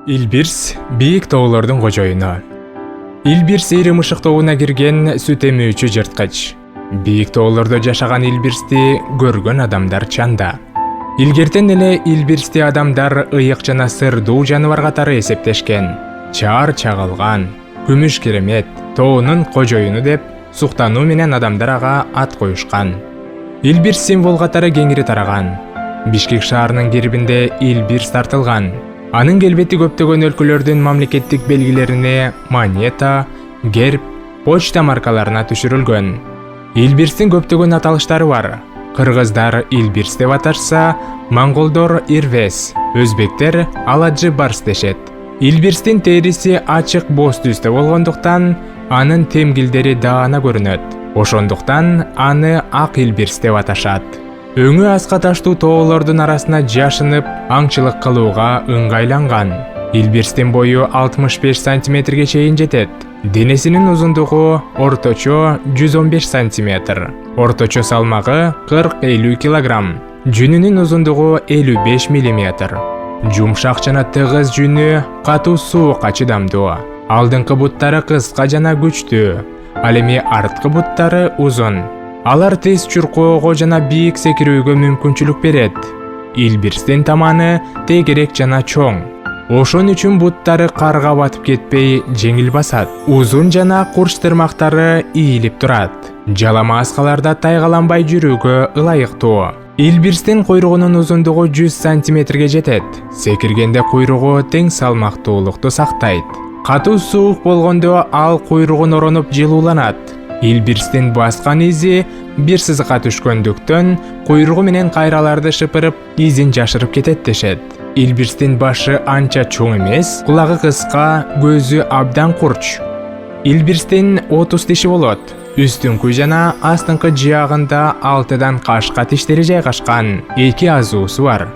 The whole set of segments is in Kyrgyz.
Илбирс бийик тоолордун кожоюну. Илбирс ири мышык тобуна кирген сүт эмүүчү жырткыч. Бийик тоолордо жашаган илбирсти көргөн адамдар чанда. Илгертен эле илбирсти адамдар ыйык жана сырдуу жаныбар катары эсептешкен. Чаар чагылган, күмүш керемет, тоонун кожоюну деп суктануу менен адамдар ага ат коюшкан. Илбирс символ катары кеңири тараган. Бишкек шаарынын гербинде илбирс тартылган. Анын келбети көптөгөн өлкөлөрдүн мамлекеттик белгилерине монета, герб, почта маркаларына түшүрүлгөн. Илбирстин көптөгөн аталыштары бар. Кыргыздар илбирс деп аташса, монголдор ирвес, өзбектер аладжы барс дешет. Илбирстин териси ачык боз түстө болгондуктан анын темгилдери даана көрүнөт. Ошондуктан аны ак илбирс деп аташат. Өңү аска таштуу тоолордун арасына жашынып, аңчылык кылууга ыңгайланган. Илбирстин бою 65 сантиметрге чейин жетет. Денесинин узундугу орточо 115 сантиметр. Орточо салмагы 40-50 килограмм. Жүнүнүн узундугу 55 миллиметр. Жумшак жана тыгыз жүнү катуу суукка чыдамдуу. Алдыңкы буттары кыска жана күчтүү. Ал эми арткы буттары узун. Алар тез чуркоого жана бийик секирүүгө мүмкүнчүлүк берет. Илбирстин таманы тегерек жана чоң. Ошон үчүн буттары карга батып кетпей жеңил басат. Узун жана курч тырмактары ийилип турат. Жалама аскаларда тайгаланбай жүрүүгө ылайыктуу. Илбирстин куйругунун узундугу 100 сантиметрге жетет. Секиргенде куйругу тең салмактуулукту сактайт. Катуу суук болгондо ал куйругун оронуп жылууланат. Илбирстин баскан изи бир сызыкка түшкөндүктөн куйругу менен кайраларды шыпырып, изин жашырып кетет дешет. Илбирстин башы анча чоң эмес, кулагы кыска, көзү абдан курч. Илбирстин 30 тиши болот. Үстүңкү жана астыңкы жыягында 6дан кашка тиштери жайгашкан. 2 азуусу бар.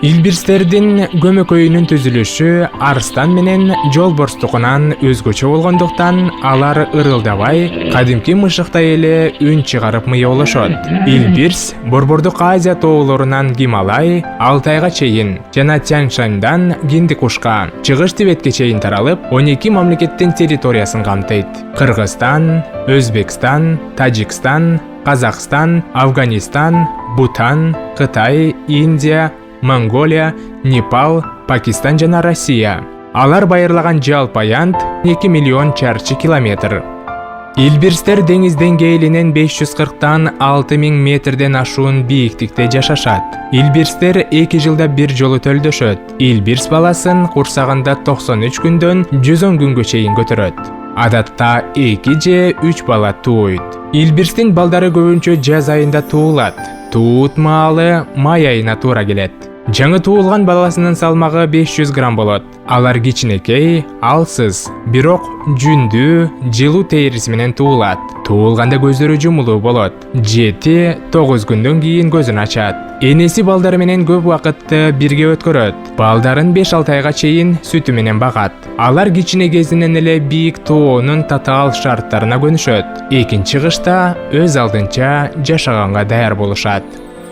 Илбирстердин көмөкөйүнүн түзүлүшү арстан менен жолборстукунан өзгөчө болгондуктан алар ырылдабай, кадимки мышыктай эле үн чыгарып мыйоолошот. Илбирс Борбордук Азия тоолорунан Гималай, Алтайга чейин жана Тянь-Шаньдан Гиндикушка, Чыгыш Тибетке чейин таралып, 12 мамлекеттин территориясын камтыйт. Кыргызстан, Өзбекстан, Тажикстан, Казакстан, Афганистан, Бутан, Кытай, Индия, Монголия, Непал, Пакистан жана Россия. Алар байырлаган жалпы аянт 2 миллион чарчы километр. Илбирстер деңиз деңгээлинен 540-тан 6000 метрден ашуун бийиктикте жашашат. Илбирстер 2 жылда бир жолу төлдөшөт. Илбирс баласын курсагында 93 күндөн 110 күнгө чейин көтөрөт. Адатта 2 же 3 бала тууйт. Илбирстин балдары көбүнчө жаз айында туулат. Туут маалы май айына туура келет. Жаңы туулган баласынын салмагы 500 грамм болот. Алар кичинекей, алсыз, бирок жүндүү, жылуу териси менен туулат. Туулганда көздөрү жумулуу болот. 7-9 күндөн кийин көзүн ачат. Энеси балдары менен көп убакытты бирге өткөрөт. Балдарын 5-6 айга чейин сүтү менен багат. Алар кичине кезинен эле бийик тоонун татаал шарттарына көнүшөт. Экинчи кышта өз алдынча жашаганга даяр болушат.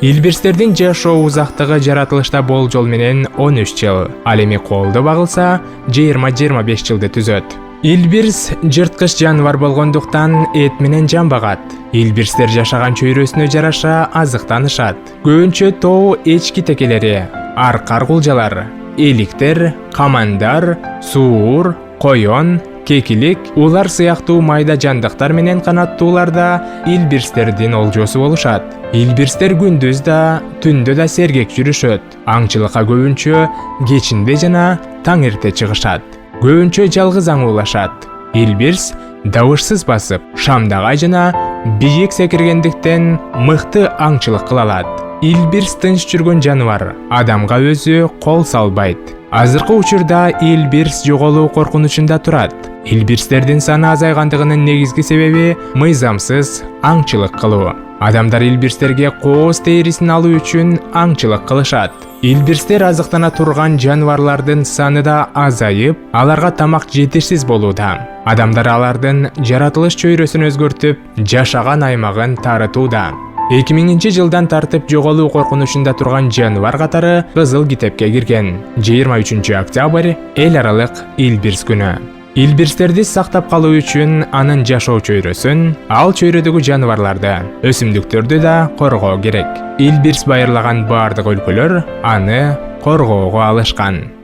Илбирстердин жашоо узактыгы жаратылышта болжол менен 13 жыл. Ал эми колдо багылса 20-25 жылды түзөт. Илбирс жырткыч жаныбар болгондуктан эт менен жан багат. Илбирстер жашаган чөйрөсүнө жараша азыктанышат. Көбүнчө тоо эчки текелери, аркар кулжалар, эликтер, камандар, суур, коён, кекилик, улар сыяктуу майда жандыктар менен канаттууларда илбирстердин олжосу болушат. Илбирстер күндүз да, түндө да сергек жүрүшөт. Аңчылыкка көбүнчө кечинде жана таң эрте чыгышат. Көбүнчө жалгыз аңуулашат. Илбирс дабышсыз басып, шамдагай жана бийик секиргендиктен мыкты аңчылык кыла алат. Илбирс тынч жүргөн жаныбар, адамга өзү кол салбайт. Азыркы учурда илбирс жоголуу коркунучунда турат. Илбирстердин саны азайгандыгынын негизги себеби мыйзамсыз аңчылык кылуу. Адамдар илбирстерге кооз терисин алуу үчүн аңчылык кылышат. Илбирстер азыктана турган жаныбарлардын саны да азайып, аларга тамак жетишсиз болууда. Адамдар алардын жаратылыш чөйрөсүн өзгөртүп, жашаган аймагын тарытууда. 2000 жылдан тартып жоголуу коркунучунда турган жаныбар катары Кызыл китепке кирген. 23 октябрь эл аралык Илбирс күнү. Илбирстерди сактап калуу үчүн анын жашоо чөйрөсүн, ал чөйрөдөгү жаныбарларды, өсүмдүктөрдү да коргоо керек. Илбирс байырлаган бардык өлкөлөр аны коргоого алышкан.